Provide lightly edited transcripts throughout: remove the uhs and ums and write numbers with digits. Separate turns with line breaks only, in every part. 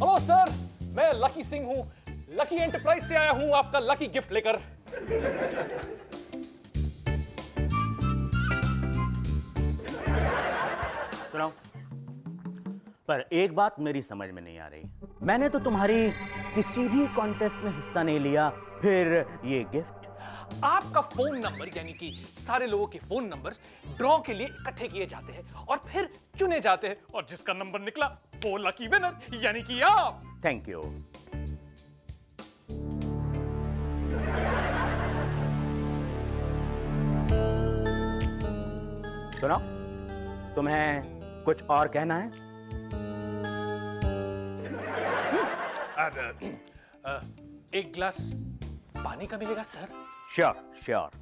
Hello sir, मैं lucky Singh हूं, lucky enterprise से आया हूं आपका लकी गिफ्ट लेकर।
सुनो, पर एक बात मेरी समझ में नहीं आ रही। मैंने तो तुम्हारी किसी भी कॉन्टेस्ट में हिस्सा नहीं लिया, फिर ये गिफ्ट?
आपका फोन नंबर यानी कि सारे लोगों के फोन नंबर्स ड्रॉ के लिए इकट्ठे किए जाते हैं और फिर चुने जाते हैं, और जिसका नंबर निकला वो लकी विनर यानी कि आप।
Thank you. सुनो, तुम्हें कुछ और कहना है?
एक गिलास पानी का मिलेगा sir?
Sure sure.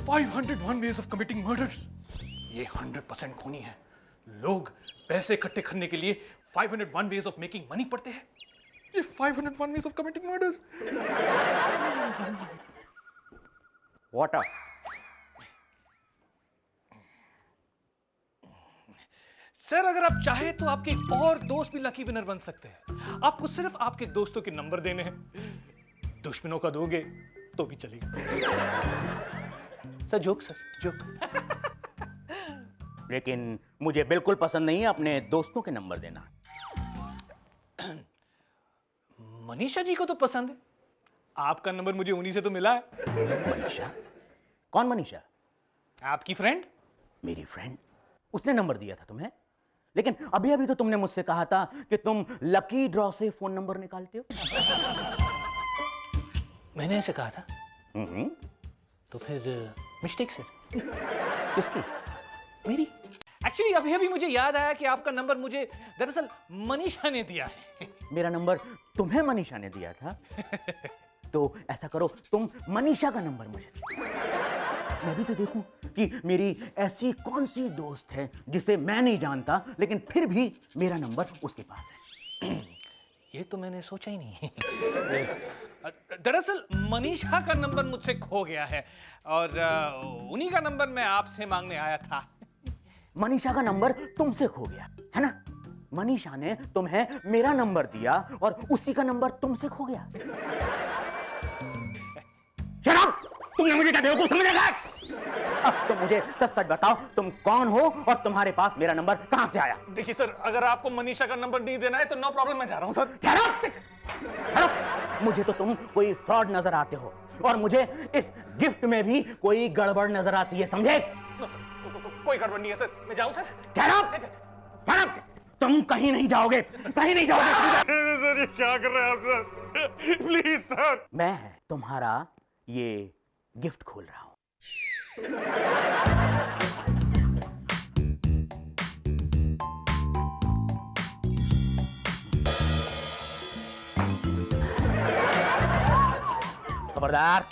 $501 ways of committing murders। ये 100% खूनी है। लोग पैसे इकट्ठे करने के लिए 501 ways of making money पढ़ते हैं। ये 501 ways of committing murders।
Water.
Sir, अगर आप चाहें तो आपके और दोस्त भी लकी विनर बन सकते हैं। आपको सिर्फ आपके दोस्तों के नंबर देने हैं। दुश्मनों का दोगे तो भी चलेगा। Sir, joke sir, joke.
लेकिन मुझे बिल्कुल पसंद नहीं है अपने दोस्तों के नंबर देना।
मनीषा जी को तो पसंद है। आपका नंबर मुझे उन्हीं से तो मिला है।
मनीषा? कौन मनीषा?
आपकी फ्रेंड।
मेरी फ्रेंड? उसने नंबर दिया था तुम्हें? लेकिन अभी अभी तो तुमने मुझसे कहा था कि तुम लकी ड्रॉ से फोन नंबर निकालते हो।
मैंने ऐसे कहा था? तो फिर मिस्टेक सर।
किसकी?
मेरी। एक्चुअली अभी अभी मुझे याद आया कि आपका नंबर मुझे दरअसल मनीषा ने दिया है।
मेरा नंबर तुम्हें मनीषा ने दिया था? तो ऐसा करो, तुम मनीषा का नंबर मुझे दो। मैं भी तो देखूं कि मेरी ऐसी कौन सी दोस्त है जिसे मैं नहीं जानता लेकिन फिर भी मेरा नंबर उसके पास है।
ये तो मैंने सोचा ही नहीं। दरअसल मनीषा का नंबर मुझसे खो गया है और उन्हीं का नंबर मैं आपसे मांगने आया था।
मनीषा का नंबर तुमसे खो गया है ना? मनीषा ने तुम्हें मेरा नंबर दिया और उसी का नंबर तुमसे खो गया। शराब! तुमने मुझे क्या बेवकूफ समझा? अब तो मुझे सच बताओ, तुम कौन हो और तुम्हारे पास मेरा नंबर कहां से आया?
देखिए सर, अगर आपको मनीषा का नंबर नहीं देना है तो नो प्रॉब्लम, मैं जा रहा हूं सर।
मुझे तो तुम कोई फ्रॉड नजर आते हो और मुझे इस गिफ्ट में भी कोई गड़बड़ नजर आती है, समझे?
कोई गड़बड़ नहीं है सर, मैं जाऊं सर?
तुम कहीं नहीं जाओगे, कहीं नहीं जाओगे।
सर, ये क्या कर रहे हैं आप सर? Please sir.
मैं तुम्हारा ये गिफ्ट खोल रहा हूं। खबरदार,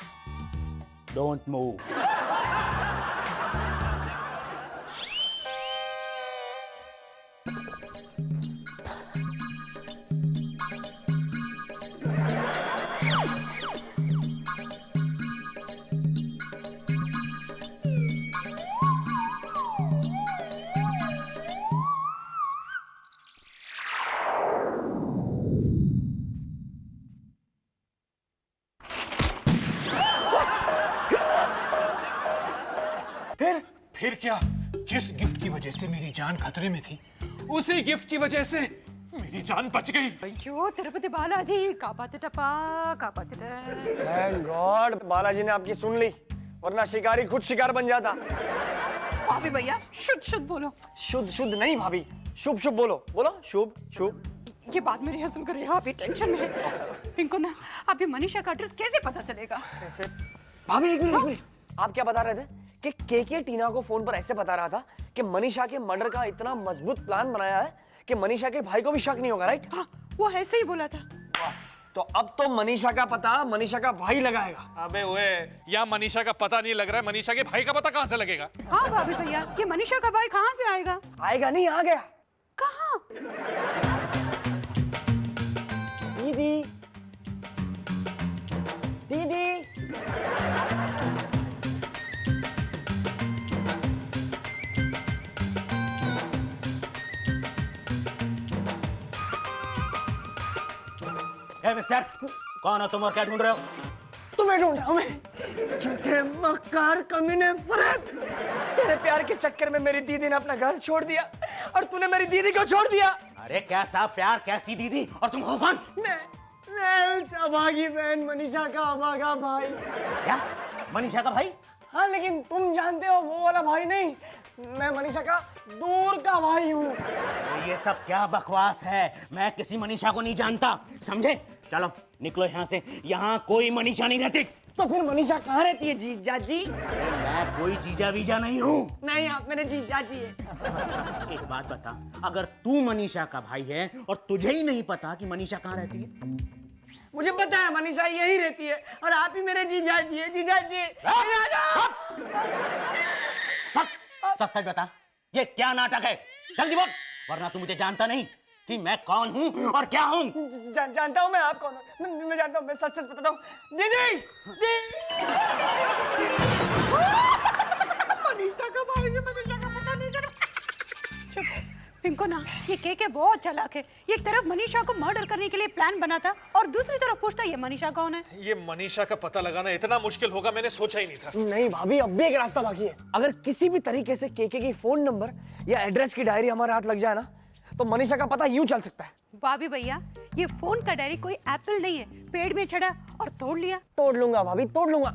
डोंट मूव।
फिर क्या? जिस गिफ्ट की वजह से मेरी जान खतरे में थी, उसी गिफ्ट की वजह से मेरी जान बच गई।
अयो तिरुपति बालाजी, कापातिटपा, कापातिट।
थैंक गॉड बालाजी ने आपकी सुन ली, वरना शिकारी खुद शिकार बन जाता।
भाभी भैया, शुद्ध शुद्ध बोलो।
शुद्ध शुद्ध नहीं भाभी, शुभ शुभ बोलो। बोलो शुभ शुभ।
ये बात मेरी हसन कर रही है, अभी टेंशन में है। इनको ना अभी मनीषा का एड्रेस कैसे पता चलेगा?
कैसे? भाभी एक मिनट, आप क्या बता रहे थे कि के टीना को फोन पर ऐसे बता रहा था कि मनीषा के मर्डर का इतना मजबूत प्लान बनाया है कि मनीषा के भाई को भी शक नहीं होगा, राइट?
हाँ, वो ऐसे ही बोला था।
बस, तो अब तो मनीषा का पता मनीषा का भाई लगाएगा।
अबे ओए, यहाँ मनीषा का पता नहीं लग रहा है, मनीषा के भाई का पता कहाँ से लगेगा?
हाँ भाभी भैया, ये मनीषा का भाई कहाँ से आएगा?
आएगा नहीं, आ गया।
कहाँ?
दीदी
मिस्टर, कौन हो तुम और क्या ढूंढ रहे हो?
तुम्हें ढूंढ रहा हूं मैं, झूठे मक्कार कमीने फरेब। तेरे प्यार के चक्कर में मेरी दीदी ने अपना घर छोड़ दिया और तूने मेरी दीदी को छोड़ दिया।
अरे कैसा प्यार, कैसी दीदी, और तुम हो कौन?
मैं उस अभागी बहन मनीषा का अभागा भाई।
क्या? मनीषा का भाई?
हाँ, लेकिन तुम जानते हो वो वाला भाई नहीं, मैं मनीषा का दूर का भाई हूँ।
तो ये सब क्या बकवास है? मैं किसी मनीषा को नहीं जानता, समझे? चलो निकलो यहाँ से, यहाँ कोई मनीषा नहीं रहती।
तो फिर मनीषा कहाँ रहती है जीजा जी?
मैं कोई जीजा वीजा नहीं हूँ।
नहीं, आप मेरे जीजा जी है।
एक बात बता, अगर तू मनीषा का भाई है और तुझे ही नहीं पता कि मनीषा कहाँ रहती है?
मुझे पता है मनीषा यही रहती है और आप ही मेरे जीजा जी है। जीजा जी
सच सच बता, ये क्या नाटक है? जल्दी बोल, वरना तू मुझे जानता नहीं कि मैं कौन हूँ और क्या हूँ।
जानता हूँ मैं आप कौन हो। मैं जानता हूँ, मैं सच सच बताता हूँ। दीदी मनीषा का भाई है, मनीषा का पता नहीं चला।
चुप पिंको ना, ये के बहुत चालाक है। एक तरफ मनीषा को मर्डर करने के लिए प्लान बनाता और दूसरी तरफ पूछता ये मनीषा कौन है।
ये मनीषा का पता लगाना इतना मुश्किल होगा मैंने सोचा ही नहीं था।
नहीं भाभी, अब भी एक रास्ता बाकी है। अगर किसी भी तरीके से केके की फोन नंबर या एड्रेस की डायरी हमारे हाथ लग जाए ना, तो मनीषा का पता यूं चल सकता है।
भाभी भैया, ये फोन का डायरी कोई एप्पल नहीं है, पेड़ में चढ़ा और तोड़ लिया।
तोड़ लूंगा भाभी, तोड़ लूंगा।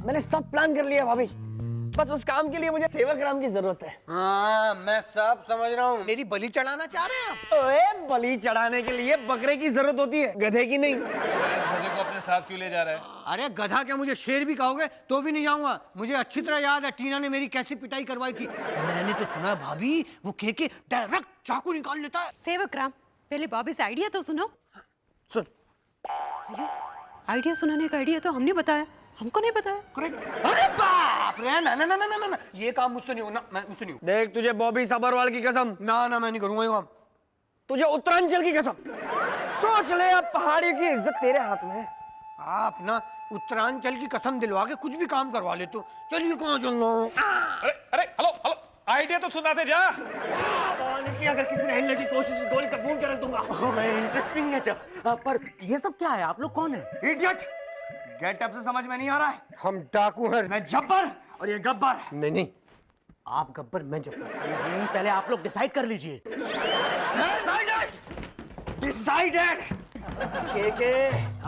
मैंने सब प्लान कर लिया भाभी, बस उस काम के लिए मुझे सेवक राम की जरूरत है।
हाँ, मैं सब समझ रहा हूँ। मेरी बलि चढ़ाना चाह रहे हैं आप?
ओए, बलि चढ़ाने के लिए बकरे की जरूरत होती है, गधे की नहीं।
इस गधे को अपने साथ क्यों ले जा रहा है?
अरे गधा क्या, मुझे शेर भी कहोगे तो भी नहीं जाऊंगा। मुझे अच्छी तरह याद है टीना ने मेरी कैसी पिटाई करवाई थी। मैंने तो सुना भाभी वो केके डायरेक्ट चाकू निकाल लेता है।
सेवक राम, पहले भाभी से आइडिया तो सुनो।
सुन,
आइडिया सुनाने का आइडिया तो हमने बताया, हमको नहीं बताया।
करेक्ट। अरे बाप रे, ना ना ना ना ना ना, ये काम मुझसे नहीं होना, मैं मुझसे नहीं।
देख तुझे बॉबी सबरवाल की कसम,
ना ना, मैं नहीं करूंगा ये काम।
तुझे उत्तरांचल की कसम, सोच ले अब पहाड़ियों की इज्जत तेरे हाथ में है।
आप ना उत्तरांचल की कसम दिलवा के कुछ भी काम करवा लेते हो। चलिए कहाँ चल रहा हूँ?
अरे अरे हेलो हेलो, आइडिया तो सुनाते जा।
अगर किसी ने हिलने की कोशिश की गोली से भून कर रख दूंगा।
इंटरेस्टिंग है। पर ये सब क्या है? आप लोग कौन है?
इडियट, गेटअप से समझ में नहीं आ रहा है।
हम डाकू हैं।
मैं जब्बर और ये गब्बर।
नहीं नहीं, आप गब्बर, मैं जब्बर।
पहले आप लोग डिसाइड कर लीजिए।
डिसाइडेड। के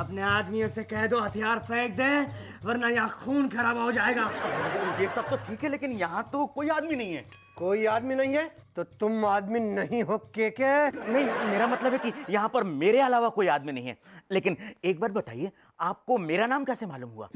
अपने आदमियों से कह दो हथियार फेंक दें, वरना यहाँ खून खराबा हो जाएगा।
ये सब तो ठीक है, लेकिन यहाँ तो कोई आदमी नहीं है।
कोई आदमी नहीं है तो तुम आदमी नहीं हो केके?
नहीं, मेरा मतलब है कि यहाँ पर मेरे अलावा कोई आदमी नहीं है। लेकिन एक बात बताइए, आपको मेरा नाम कैसे मालूम हुआ?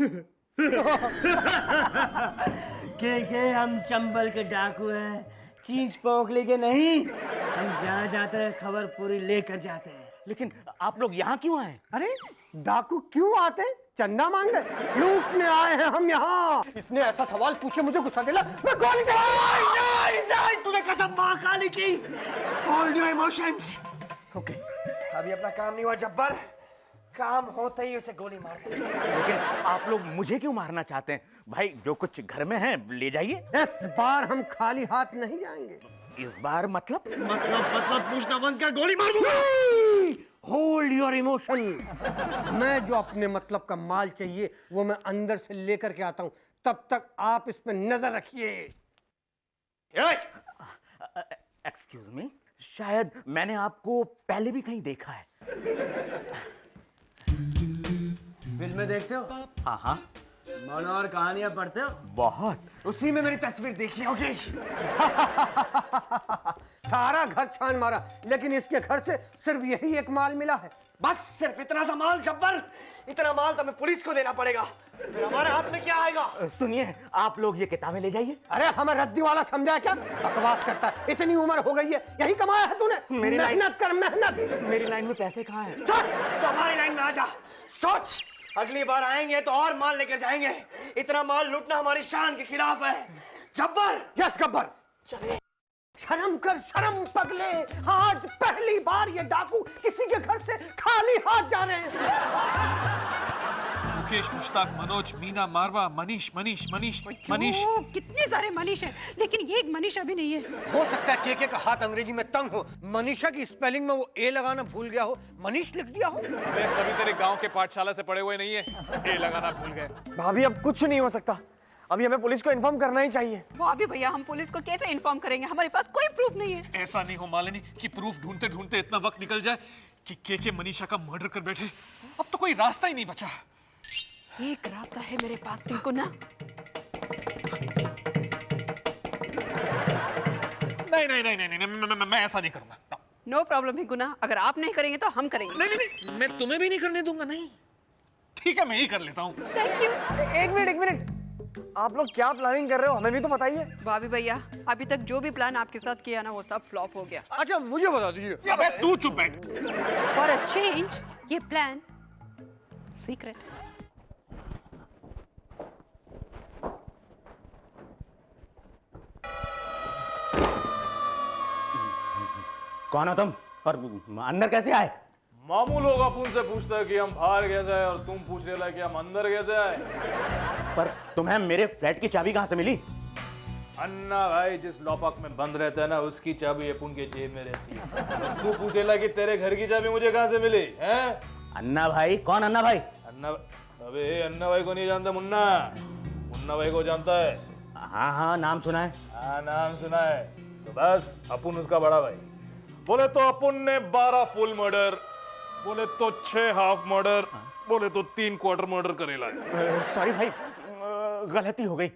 के हम चंबल के डाकू हैं, चीज पोंखली के नहीं। हम जहाँ जाते हैं खबर पूरी लेकर जाते हैं।
लेकिन आप लोग यहाँ क्यों आए?
अरे डाकू क्यों आते? चंदा मांगने? लूटने आए हैं हम यहाँ। इसने ऐसा सवाल पूछे, मुझे गुस्सा दिला, मैं गोली
नहीं, तुझे कसम माँ काली की। Hold your emotions.
ओके।
अभी अपना काम नहीं हुआ जब्बर, काम होते ही उसे गोली मार दे।
लेकिन आप लोग मुझे क्यों मारना चाहते हैं? भाई जो कुछ घर में है ले जाइए।
इस बार हम खाली हाथ नहीं जाएंगे।
इस बार मतलब
पूछना बंद कर, गोली मार दूंगा।
Hold your emotion. मैं जो अपने मतलब का माल चाहिए वो मैं अंदर से लेकर के आता हूँ, तब तक आप इस पे नजर रखिए।
एक्सक्यूज मी, शायद मैंने आपको पहले भी कहीं देखा है।
फिल्में देखते हो?
हाँ हाँ,
मनोहर कहानियां पढ़ते हो?
बहुत।
उसी में मेरी तस्वीर देखी होगी।
सारा घर छान मारा, लेकिन इसके घर से सिर्फ यही एक माल मिला है।
बस सिर्फ इतना सा माल जब्बर, इतना माल तो हमें पुलिस को देना पड़ेगा, फिर हमारे हाथ में क्या आएगा?
सुनिए, आप लोग ये किताबें ले जाइए।
अरे हमें रद्दी वाला समझा क्या? बकवास करता है, इतनी उम्र हो गई है, यही कमाया है तूने। मेहनत कर, मेहनत।
मेरी लाइन में पैसे कहाँ हैं?
चल, तो हमारी लाइन में आ जा। सोच, अगली बार आएंगे तो और माल लेकर जाएंगे। इतना माल लूटना हमारी शान के खिलाफ है जब्बर।
यस गब्बर।
चले।
शर्म कर, शर्म पगले। आज पहली बार ये डाकू किसी के घर से खाली हाथ जा रहे हैं।
मुकेश, मुश्ताक, मनोज, मीना, मारवा, मनीष, मनीष, मनीष, मनीष।
ओह, कितने सारे मनीष हैं, लेकिन ये एक मनीषा भी नहीं है।
हो सकता है केके का हाथ अंग्रेजी में तंग हो, मनीषा की स्पेलिंग में वो ए लगाना भूल गया हो, मनीष लिख दिया हो।
अबे सभी तेरे गांव के पाठशाला से पढ़े हुए नहीं है, ए लगाना भूल गए।
भाभी अब कुछ नहीं हो सकता, अभी हमें पुलिस को इन्फॉर्म करना ही चाहिए।
भाभी भैया, हम पुलिस को कैसे इन्फॉर्म करेंगे, हमारे पास कोई प्रूफ नहीं है।
ऐसा नहीं हो मालिनी कि प्रूफ ढूंढते ढूंढते इतना वक्त निकल जाए कि केके मनीषा का मर्डर कर बैठे। अब तो कोई रास्ता ही नहीं बचा।
एक रास्ता है मेरे पास पिंकू ना।
नहीं नहीं नहीं नहीं, नहीं मैं ऐसा नहीं करूंगा।
नो प्रॉब्लम पिंकू ना, अगर आप नहीं करेंगे तो हम करेंगे।
नहीं नहीं, मैं तुम्हें भी नहीं करने दूंगा। नहीं, ठीक है, मैं ही कर लेता हूँ।
Thank you.
एक मिनट, आप लोग क्या प्लानिंग कर रहे हो, हमें भी तो बताइए।
भाभी भैया, अभी तक जो भी प्लान आपके साथ किया ना, वो सब फ्लॉप हो गया।
अच्छा मुझे बता दीजिए।
अबे तू चुप बैठ।
फॉर अ चेंज ये प्लान सीक्रेट है।
कौन हो तुम और अंदर कैसे आए?
मामू लोग अपन से पूछता है कि हम बाहर कैसे आए और तुम पूछ रहे हो कि हम अंदर कैसे आए।
पर तुम्हें मेरे फ्लैट की चाबी कहां से मिली?
अन्ना भाई जिस लॉपअप में बंद रहता है ना, उसकी चाबी अपन के जेब में रहती है। तू पूछेला कि तेरे घर की चाबी मुझे कहां से मिली है?
अन्ना भाई? कौन अन्ना भाई?
अन्ना, अबे अन्ना भाई को नहीं जानता मुन्ना? मुन्ना भाई को जानता है?
हाँ हाँ, नाम सुना है।
हाँ नाम सुना है, तो बस अपन उसका बड़ा भाई। बोले तो अपन ने 12 फुल मर्डर, बोले तो 6 हाफ मर्डर, बोले तो 3 क्वार्टर मर्डर करेला है।
सॉरी भाई, गलती हो गई।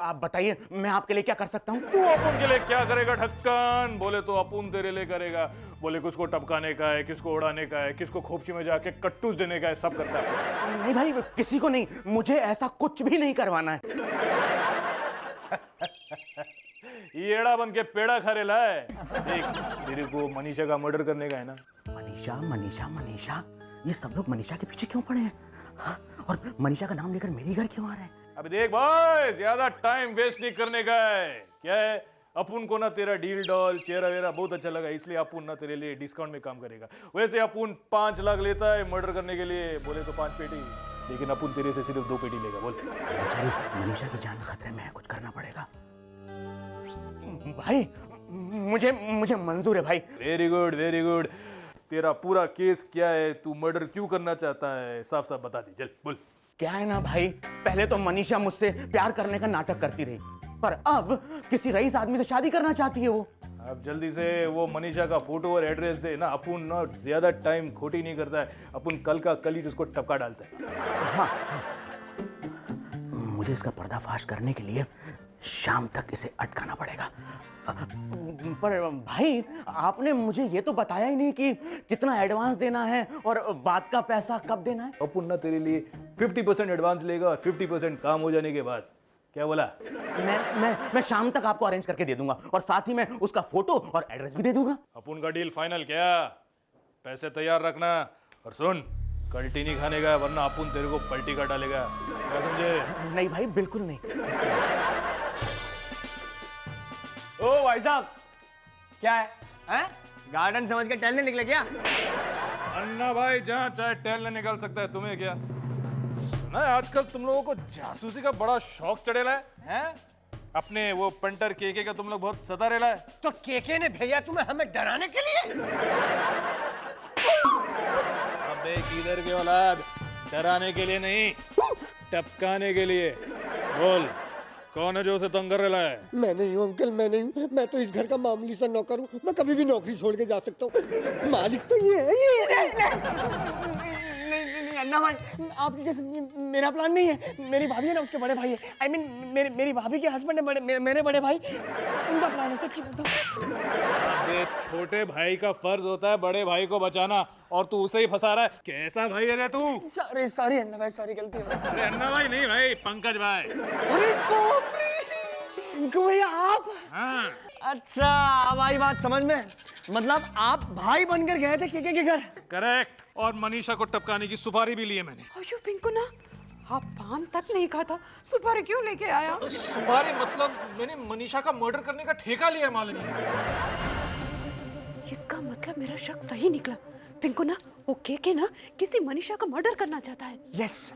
आप बताइए मैं आपके लिए क्या कर सकता हूँ?
तू अपन के लिए क्या करेगा ढक्कन? बोले तो अपन तेरे लिए करेगा। बोले किसको टपकाने का है, किसको उड़ाने का है, किसको खोपची में जाके कट्टूस देने का है, सब करता है।
नहीं भाई, किसी को नहीं, मुझे ऐसा कुछ भी नहीं करवाना है।
येड़ा बन के पेड़ा खा रेला है। देख, तेरे को मनीषा का मर्डर करने का है ना?
मनीषा मनीषा मनीषा, ये सब लोग मनीषा के पीछे क्यों पड़े हैं? हाँ? और मनीषा का नाम लेकर मेरी घर क्यों आ रहे हैं?
अभी देख भाई, ज्यादा टाइम वेस्ट नहीं करने का है। क्या है, अपन को ना तेरा डील डॉल चेहरा वेरा बहुत अच्छा लगा, इसलिए अपन ना तेरे लिए डिस्काउंट में काम करेगा। वैसे अपन 5 लाख लेता है मर्डर करने के लिए, बोले तो 5 पेटी, लेकिन अपन तेरे से सिर्फ 2 पेटी लेगा। बोल।
बेचारी मनीषा की जान खतरे में है, कुछ करना पड़ेगा। भाई मुझे मंजूर है भाई।
Very good very good. तेरा पूरा केस क्या है, तू मर्डर क्यों करना चाहता है, साफ साफ बता दी, चल बोल।
क्या है ना भाई, पहले तो मनीषा मुझसे प्यार करने का नाटक करती रही, पर अब किसी रईस आदमी से शादी करना चाहती है वो।
अब जल्दी से वो मनीषा का फोटो और एड्रेस दे ना, अपन ना ज्यादा टाइम खोटी नहीं करता है, अपन कल का कल ही उसको टपका डालता है।
हाँ, मुझे इसका पर्दाफाश करने के लिए शाम तक इसे अटकाना पड़ेगा। पर भाई, आपने मुझे ये तो बताया ही नहीं कि कितना एडवांस देना है और बाद का पैसा कब देना है।
अपन ना तेरे लिए 50% एडवांस लेगा और 50% काम हो जाने के बाद। क्या बोला?
मैं शाम तक आपको अरेंज करके दे दूंगा और साथ ही मैं उसका फोटो और एड्रेस भी दे दूंगा।
अपन का डील फाइनल क्या? पैसे तैयार रखना, और सुन, कल्टी नहीं खाने का, वरना अपन तेरे को पलटी का डालेगा। क्या समझे?
नहीं भाई, बिल्कुल नहीं।
ओ भाई साहब, क्या है? हैं? गार्डन समझ के टहलने निकले क्या?
अन्ना भाई जहाँ चाहे टहलने निकल सकता है, तुम्हें क्या? सुना है आजकल तुम लोगों को जासूसी का बड़ा शौक चढ़ेला है? अपने वो पंटर केके का तुम लोग बहुत सता रेला है।
तो केके ने भेजा तुम्हें हमें डराने के लिए?
अबे किधर के औलाद, डराने के लिए नहीं, टपकाने के लिए। बोल, कौन है जो उसे तंग कर रहा है?
मैं नहीं हूँ अंकल, मैं नहीं हूँ। मैं तो इस घर का मामूली सा नौकर हूँ, मैं कभी भी नौकरी छोड़ के जा सकता हूँ। मालिक तो ये है।
नहीं अन्ना भाई, आपकी कैसे, मेरा प्लान नहीं है। मेरी भाभी है ना, उसके बड़े भाई है। I mean, मेरी भाभी के हस्बैंड है, मेरे बड़े भाई, उनका प्लान है। सच्ची बताऊं,
अबे छोटे भाई का फर्ज होता है बड़े भाई को बचाना, और तू उसे ही फंसा रहा है। कैसा भाई है रे तू?
सॉरी अन्ना भाई, सॉरी, गलती हो गई।
अरे अन्ना भाई नहीं भाई, पंकज भाई।
अरे बाप रे, इनको भैया आप?
हाँ।
अच्छा, अब आई बात समझ में। मतलब आप भाई बनकर गए थे केके के घर?
करेक्ट। और मनीषा को टपकाने की सुपारी भी ली है मैंने।
अयो पिंकू ना, आप पान तक नहीं खाता, सुपारी क्यों लेके आया?
सुपारी मतलब मैंने मनीषा का मर्डर करने का ठेका लिया है मालिनी।
इसका मतलब मेरा शक सही निकला। पिंकू ना, वो केके ना किसी मनीषा का मर्डर करना चाहता है।
यस,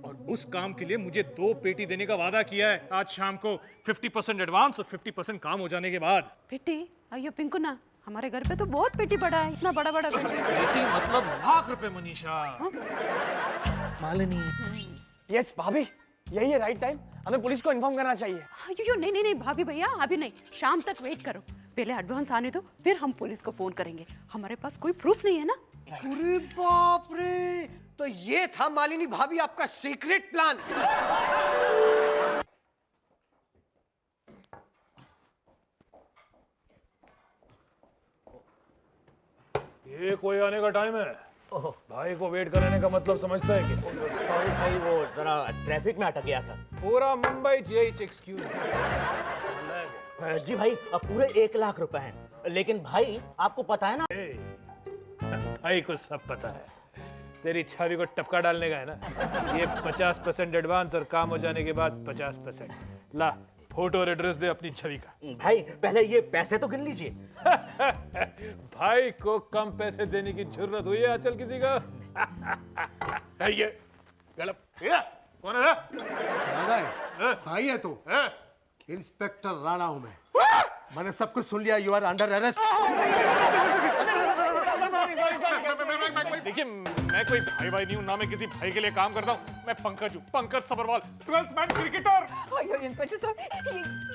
और उस काम के लिए मुझे 2 पेटी देने का वादा किया है आज शाम को 50% एडवांस और 50% काम हो जाने के बाद।
पेटी? अयो पिंकू ना, हमारे घर पे तो बहुत पेटी पड़ा है, इतना बड़ा बड़ा पेटी।
पेटी मतलब लाख रुपए मनीषा।
मालिनी। यस भाभी, यही है राइट टाइम, हमें पुलिस को इन्फॉर्म करना चाहिए।
अयो नहीं नहीं नहीं भाभी भैया, अभी नहीं, शाम तक वेट करो, पहले एडवांस आने दो, फिर हम पुलिस को फोन करेंगे। हमारे पास कोई प्रूफ नहीं है ना।
अरे बाप रे, तो ये था मालिनी भाभी आपका सीक्रेट प्लान।
ये कोई आने का टाइम है? भाई को वेट कराने का मतलब समझता है कि
सॉरी भाई, वो जरा ट्रैफिक में अटक गया था।
पूरा मुंबई जेच एक्सक्यूज।
जी भाई, अब पूरे 1 लाख रुपए हैं, लेकिन भाई आपको पता है ना।
भाई को सब पता है, तेरी छवि को टपका डालने का है ना। ये 50% एडवांस और काम हो जाने के बाद 50%। ला फोटो और एड्रेस दे अपनी छवि का।
भाई पहले ये पैसे तो गिन लीजिए।
भाई को कम पैसे देने की जरूरत हुई है आजकल किसी का? ये गलत। ये कौन है?
दादा भाई है तू? इंस्पेक्टर राणा हूं मैं। मैंने सब कुछ सुन लिया। You are under arrest.
देखिए, मैं कोई भाई नहीं हूं, ना मैं किसी भाई के लिए काम करता हूं। मैं पंकज हूं, Pankaj Sabharwal, 12th man cricketer.
अयो इंस्पेक्टर साहब,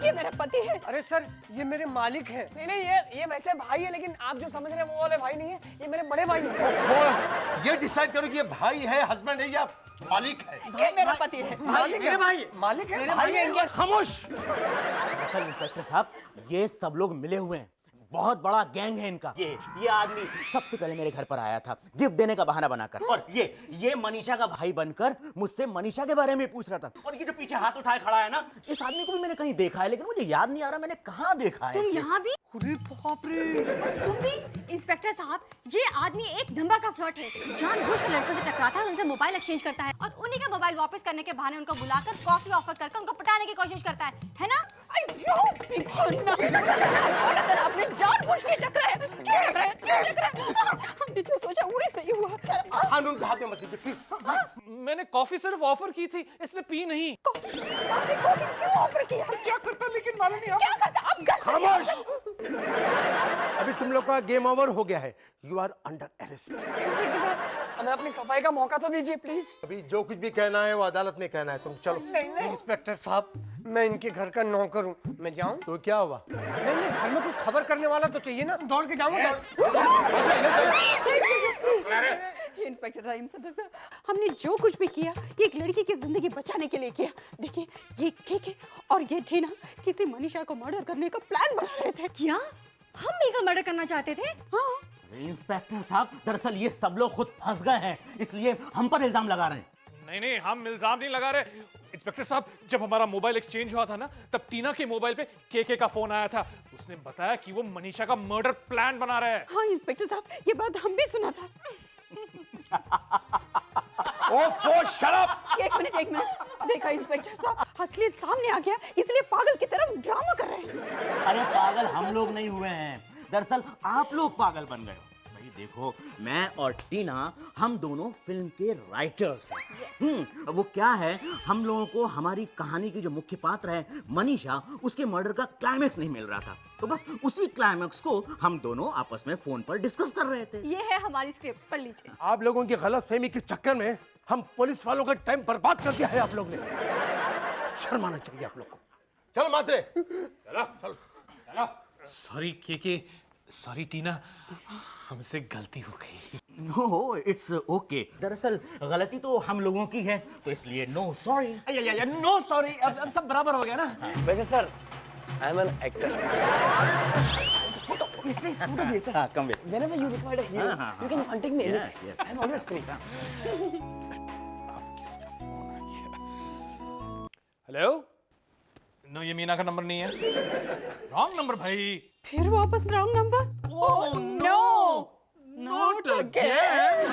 ये मेरा पति है।
अरे सर, ये मेरे मालिक है।
नहीं, ये वैसे भाई है, लेकिन आप जो समझ रहे हैं वो वाले भाई नहीं है, ये मेरे बड़े भाई हैं।
ये डिसाइड करो कि ये भाई है, हस्बैंड है या मालिक है।
ये मेरा पति है।
मालिक है भाई, मालिक है भाई है।
खामोश।
असल इंस्पेक्टर साहब, ये सब लोग मिले हुए हैं, बहुत बड़ा गैंग है इनका। ये आदमी सबसे पहले मेरे घर पर आया था गिफ्ट देने का बहाना बनाकर, और ये मनीषा का भाई बनकर मुझसे मनीषा के बारे में पूछ रहा था। और ये जो पीछे हाथ उठाए खड़ा है ना, इस आदमी को भी मैंने कहीं देखा है, लेकिन मुझे याद नहीं आ रहा मैंने कहाँ देखा है
तुम
इसे।
यहाँ भी?
अरे बाप रे,
तुम भी? इंस्पेक्टर साहब, ये आदमी एक नंबर का फ्लर्ट है। जानबूझकर लड़कों से टकराता है, उनसे मोबाइल एक्सचेंज करता है और उन्हीं का मोबाइल वापस करने के बहाने उनको बुलाकर कॉफी ऑफर करके उनको पटाने की कोशिश करता है ना?
अयो पिंकू ना, आपने जानबूझ के टकराया। क्यों टकराया? हमने जो सोचा वही सही हुआ।
कानून का हाथ में मत लीजिए प्लीज।
मैंने कॉफी सिर्फ ऑफर की थी, इसने पी नहीं।
आपने कॉफी क्यों ऑफर किया?
क्या करता लेकिन मालूम नहीं।
क्या करता? अब घर
खामोश। अभी तुम लोग का गेम ओवर हो गया है। You are under arrest.
Inspector साहब, हमें अपनी सफाई का मौका तो दीजिए प्लीज।
अभी जो कुछ भी कहना है वो अदालत में कहना है। तुम चलो।
नहीं इंस्पेक्टर साहब, मैं इनके घर का नौकर हूँ, मैं जाऊँ?
तो क्या हुआ?
नहीं, घर में कोई खबर करने वाला तो चाहिए ना, दौड़ के जाऊँगा।
ये इंस्पेक्टर साहब, हमने जो कुछ भी किया ये एक लड़की की जिंदगी बचाने के लिए किया। देखिए, ये केके और ये टीना किसी मनीषा को मर्डर करने का प्लान बना रहे थे।
क्या हम मिलकर मर्डर करना चाहते थे?
हाँ,
इंस्पेक्टर साहब, दरअसल ये सब लोग खुद फंस गए हैं, इसलिए हम पर इल्जाम लगा रहे हैं।
नहीं, हम इल्जाम नहीं लगा रहे। इंस्पेक्टर साहब, जब हमारा मोबाइल एक्सचेंज हुआ था ना, तब टीना के मोबाइल पे केके का फोन आया था। उसने बताया कि वो मनीषा का मर्डर प्लान बना रहा है।
हाँ इंस्पेक्टर साहब, ये बात हम भी सुना था। एक मिनट, देखा इंस्पेक्टर साहब, असलियत सामने आ गया, इसलिए पागल की तरफ ड्रामा कर रहे हैं।
अरे पागल हम लोग नहीं हुए हैं, दरअसल आप लोग पागल बन गए हो। भाई देखो, मैं और टीना हम दोनों फिल्म के राइटर्स हैं। वो क्या है, हम लोगों को हमारी कहानी की जो मुख्य पात्र है मनीषा, उसके मर्डर का क्लाइमेक्स नहीं मिल रहा था, तो बस उसी क्लाइमेक्स को हम दोनों आपस में फोन पर डिस्कस कर रहे थे।
ये है हमारी स्क्रिप्ट, पढ़ लीजिए।
आप लोगों की गलतफहमी के चक्कर में हम पुलिस वालों का टाइम बर्बाद कर दिया है आप लोग ने। शर्म आना चाहिए आप लोग को। चलो मात्रे, चलो।
सॉरी केके, सॉरी टीना, हमसे गलती हो गई।
नो इट्स ओके, दरअसल गलती तो हम लोगों की है, तो इसलिए नो सॉरी।
नो सॉरी, अब सब बराबर हो गया ना। वैसे sir, I am an actor.
हाँ, come with.
Whenever you require a hero,
हाँ,
you can contact me
Yes,
anytime.
yes.
I'm always free.
Hello? No, ये मीना का नंबर नहीं है। रॉन्ग नंबर भाई।
फिर वापस wrong number? Oh no, not again.